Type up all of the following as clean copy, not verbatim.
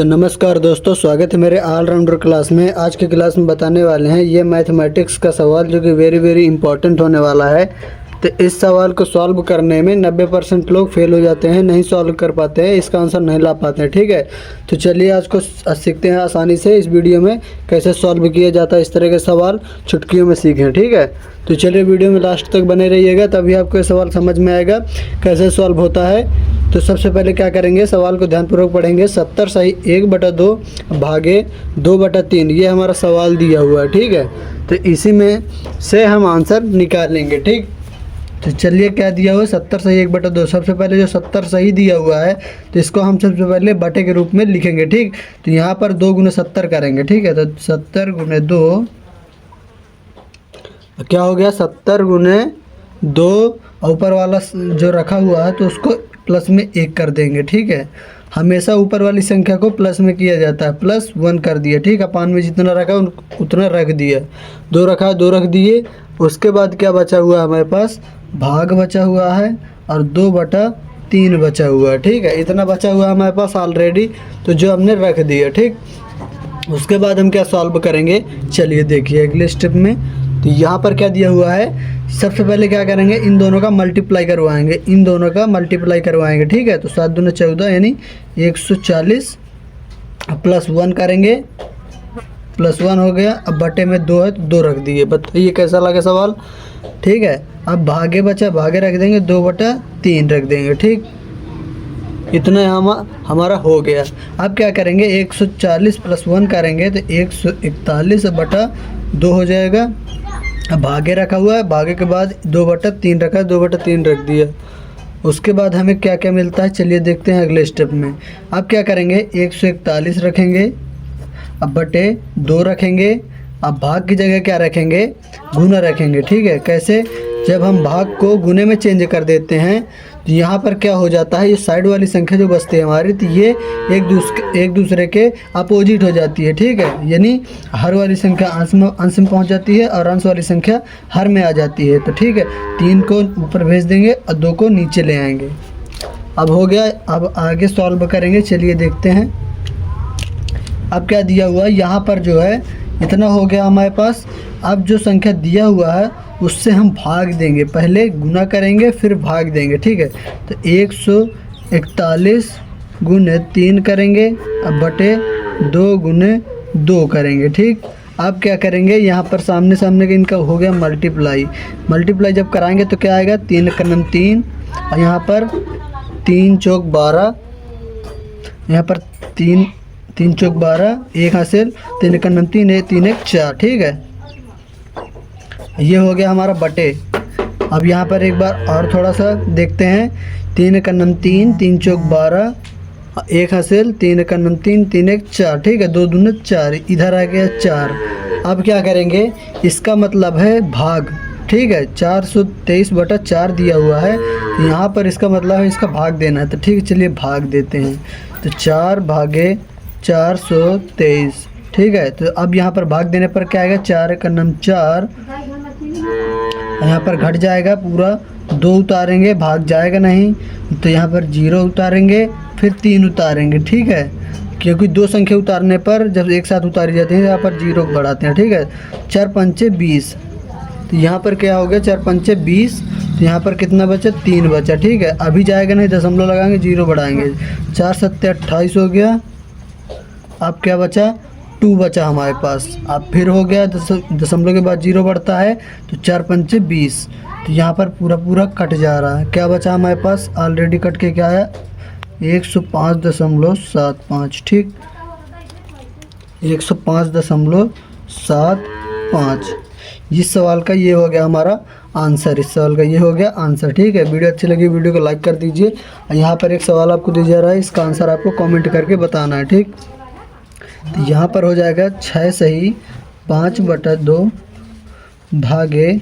तो नमस्कार दोस्तों, स्वागत है मेरे ऑलराउंडर क्लास में। आज के क्लास में बताने वाले हैं ये मैथमेटिक्स का सवाल जो कि वेरी इंपॉर्टेंट होने वाला है। तो इस सवाल को सॉल्व करने में 90% लोग फेल हो जाते हैं, नहीं सॉल्व कर पाते हैं, इसका आंसर नहीं ला पाते हैं। ठीक है, तो चलिए आज को सीखते हैं आसानी से इस वीडियो में कैसे सॉल्व किया जाता है। इस तरह के सवाल चुटकियों में सीखें। ठीक है, तो चलिए वीडियो में लास्ट तक बने रहिएगा, तभी आपको ये सवाल समझ में आएगा कैसे सॉल्व होता है। तो सबसे पहले क्या करेंगे, सवाल को ध्यानपूर्वक पढ़ेंगे। 70 सही 1/2 भागे 2/3 ये हमारा सवाल दिया हुआ है। ठीक है, तो इसी में से हम आंसर निकालेंगे। ठीक, तो चलिए क्या दिया हुआ है, 70 सही 1/2। सबसे पहले जो 70 सही दिया हुआ है तो इसको हम सबसे पहले बटे के रूप में लिखेंगे। ठीक, तो यहाँ पर 2 × 70 करेंगे। ठीक है, तो 70 × 2 क्या हो गया, 70 × 2 ऊपर वाला जो रखा हुआ है तो उसको प्लस में 1 कर देंगे। ठीक है, हमेशा ऊपर वाली संख्या को प्लस में किया जाता है, +1 कर दिया। ठीक, अपान में जितना रखा उतना रख दिया। 2 रखा 2 रख दिए। उसके बाद क्या बचा हुआ है हमारे पास, भाग बचा हुआ है और 2/3 बचा हुआ है। ठीक है, इतना बचा हुआ है हमारे पास ऑलरेडी, तो जो हमने रख दिया। ठीक, उसके बाद हम क्या सॉल्व करेंगे, चलिए देखिए अगले स्टेप में। तो यहाँ पर क्या दिया हुआ है, सबसे पहले क्या करेंगे, इन दोनों का मल्टीप्लाई करवाएंगे, इन दोनों का मल्टीप्लाई करवाएंगे। ठीक है, तो 7 दूनी 14 यानी 140 +1 करेंगे, +1 हो गया। अब बटे में 2 है तो 2 रख दिए। बताइए कैसा लगा सवाल। ठीक है, अब भागे बचा, भागे रख देंगे, 2/3 रख देंगे। ठीक, इतना हमारा हो गया। अब क्या करेंगे, 140 +1 करेंगे तो 141/2 हो जाएगा। अब भागे रखा हुआ है, भागे के बाद 2/3 रखा है, 2/3 रख दिया। उसके बाद हमें क्या क्या मिलता है, चलिए देखते हैं अगले स्टेप में। अब क्या करेंगे, 141 रखेंगे, अब बटे 2 रखेंगे। अब भाग की जगह क्या रखेंगे, गुना रखेंगे। ठीक है, कैसे, जब हम भाग को गुने में चेंज कर देते हैं तो यहाँ पर क्या हो जाता है, ये साइड वाली संख्या जो बचती है हमारी, तो ये एक दूसरे के अपोजिट हो जाती है। ठीक है, यानी हर वाली संख्या अंश में पहुँच जाती है और अंश वाली संख्या हर में आ जाती है। तो ठीक है, 3 को ऊपर भेज देंगे और 2 को नीचे ले आएंगे। अब हो गया, अब आगे सॉल्व करेंगे, चलिए देखते हैं। अब क्या दिया हुआ है, यहाँ पर जो है इतना हो गया हमारे पास। अब जो संख्या दिया हुआ है उससे हम भाग देंगे, पहले गुना करेंगे फिर भाग देंगे। ठीक है, तो 141 × 3 करेंगे, अब बटे 2 × 2 करेंगे। ठीक, अब क्या करेंगे, यहाँ पर सामने के इनका हो गया मल्टीप्लाई जब कराएंगे तो क्या आएगा, 3 × 3 और यहाँ पर 3 चौक 12, यहाँ पर 3 चौक 12, 1 हासिल, 3 × 3 3 1 4। ठीक है, ये हो गया हमारा बटे। अब यहाँ पर एक बार और थोड़ा सा देखते हैं, 3 × 3 3 चौक 12, 1 हासिल, 3 × 3 3 1 4। ठीक है, 2 दूनी 4, इधर आ गया 4। अब क्या करेंगे, इसका मतलब है भाग। ठीक है, 423/4 दिया हुआ है, तो यहाँ पर इसका मतलब है इसका भाग देना है। तो ठीक है, चलिए भाग देते हैं। तो 4 भागे 423। ठीक है, तो अब यहाँ पर भाग देने पर क्या आएगा, 4 × 4, यहाँ पर घट जाएगा पूरा, 2 उतारेंगे, भाग जाएगा नहीं, तो यहाँ पर 0 उतारेंगे, फिर 3 उतारेंगे। ठीक है, क्योंकि 2 संख्या उतारने पर जब एक साथ उतारी जाती है तो यहाँ पर 0 बढ़ाते हैं। ठीक है, 4 × 5 = 20, तो यहाँ पर क्या हो गया, 4 × 5 = 20, तो यहाँ पर कितना बचा, 3 बचा। ठीक है, अभी जाएगा नहीं, दशमलव लगाएंगे, 0 बढ़ाएंगे, 4 × 7 = 28 हो गया। अब क्या बचा, 2 बचा हमारे पास। अब फिर हो गया, दशमलव के बाद 0 बढ़ता है, तो 4 × 5 = 20, तो यहाँ पर पूरा कट जा रहा है। क्या बचा हमारे पास, ऑलरेडी कट के क्या आया, 105.75। ठीक, 105.75। इस सवाल का ये हो गया हमारा आंसर, इस सवाल का ये हो गया आंसर। ठीक है, वीडियो अच्छी लगी वीडियो को लाइक कर दीजिए। यहाँ पर एक सवाल आपको दिया जा रहा है, इसका आंसर आपको कमेंट करके बताना है। ठीक, तो यहाँ पर हो जाएगा 6 सही 5/2 भागे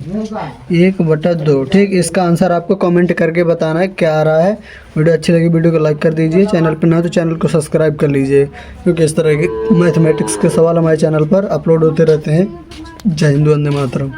1/2। ठीक, इसका आंसर आपको कमेंट करके बताना है क्या आ रहा है। वीडियो अच्छी लगी वीडियो को लाइक कर दीजिए, चैनल पर ना हो तो चैनल को सब्सक्राइब कर लीजिए, क्योंकि इस तरह के मैथमेटिक्स के सवाल हमारे चैनल पर अपलोड होते रहते हैं। जय हिंद, वंदे मातरम।